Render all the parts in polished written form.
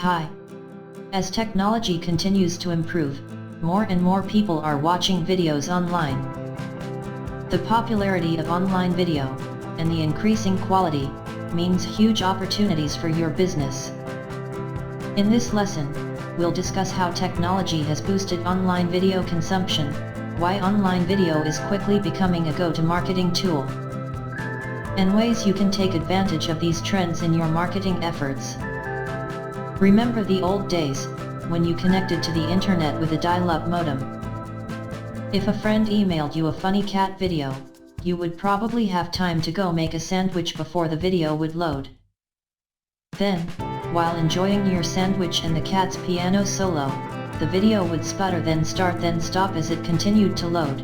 Hi. As technology continues to improve, more and more people are watching videos online. The popularity of online video, and the increasing quality, means huge opportunities for your business. In this lesson, we'll discuss how technology has boosted online video consumption, why online video is quickly becoming a go-to-marketing tool, and ways you can take advantage of these trends in your marketing efforts. Remember the old days, when you connected to the internet with a dial-up modem? If a friend emailed you a funny cat video, you would probably have time to go make a sandwich before the video would load. Then, while enjoying your sandwich and the cat's piano solo, the video would sputter, then start, then stop as it continued to load.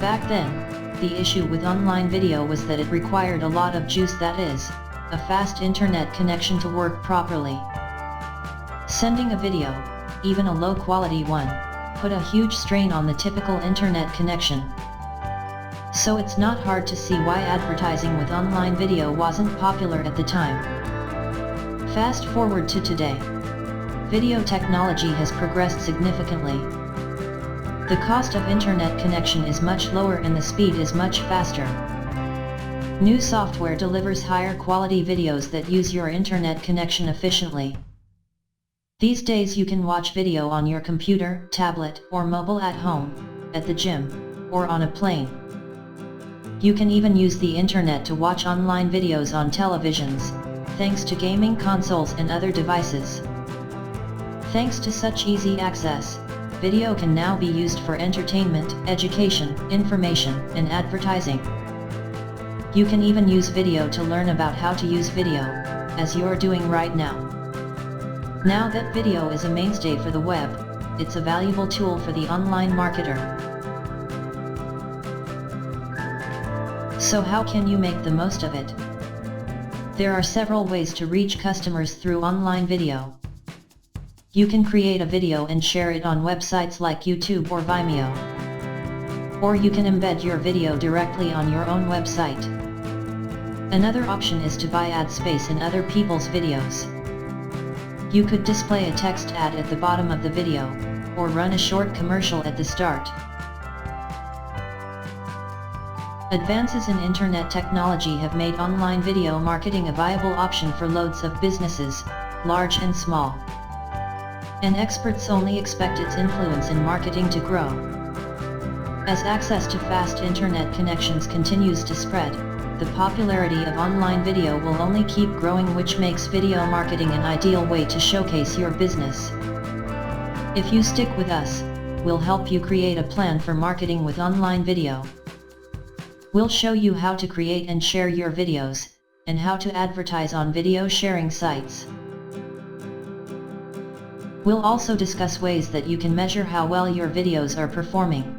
Back then, the issue with online video was that it required a lot of juice, that is, a fast internet connection to work properly. Sending a video, even a low-quality one, put a huge strain on the typical internet connection. So it's not hard to see why advertising with online video wasn't popular at the time. Fast forward to today. Video technology has progressed significantly. The cost of internet connection is much lower and the speed is much faster. New software delivers higher quality videos that use your internet connection efficiently. These days you can watch video on your computer, tablet, or mobile at home, at the gym, or on a plane. You can even use the internet to watch online videos on televisions, thanks to gaming consoles and other devices. Thanks to such easy access, video can now be used for entertainment, education, information, and advertising. You can even use video to learn about how to use video, as you're doing right now. Now that video is a mainstay for the web, it's a valuable tool for the online marketer. So how can you make the most of it? There are several ways to reach customers through online video. You can create a video and share it on websites like YouTube or Vimeo. Or you can embed your video directly on your own website. Another option is to buy ad space in other people's videos. You could display a text ad at the bottom of the video, or run a short commercial at the start. Advances in internet technology have made online video marketing a viable option for loads of businesses, large and small. And experts only expect its influence in marketing to grow. As access to fast internet connections continues to spread, the popularity of online video will only keep growing, which makes video marketing an ideal way to showcase your business. If you stick with us, we'll help you create a plan for marketing with online video. We'll show you how to create and share your videos, and how to advertise on video sharing sites. We'll also discuss ways that you can measure how well your videos are performing.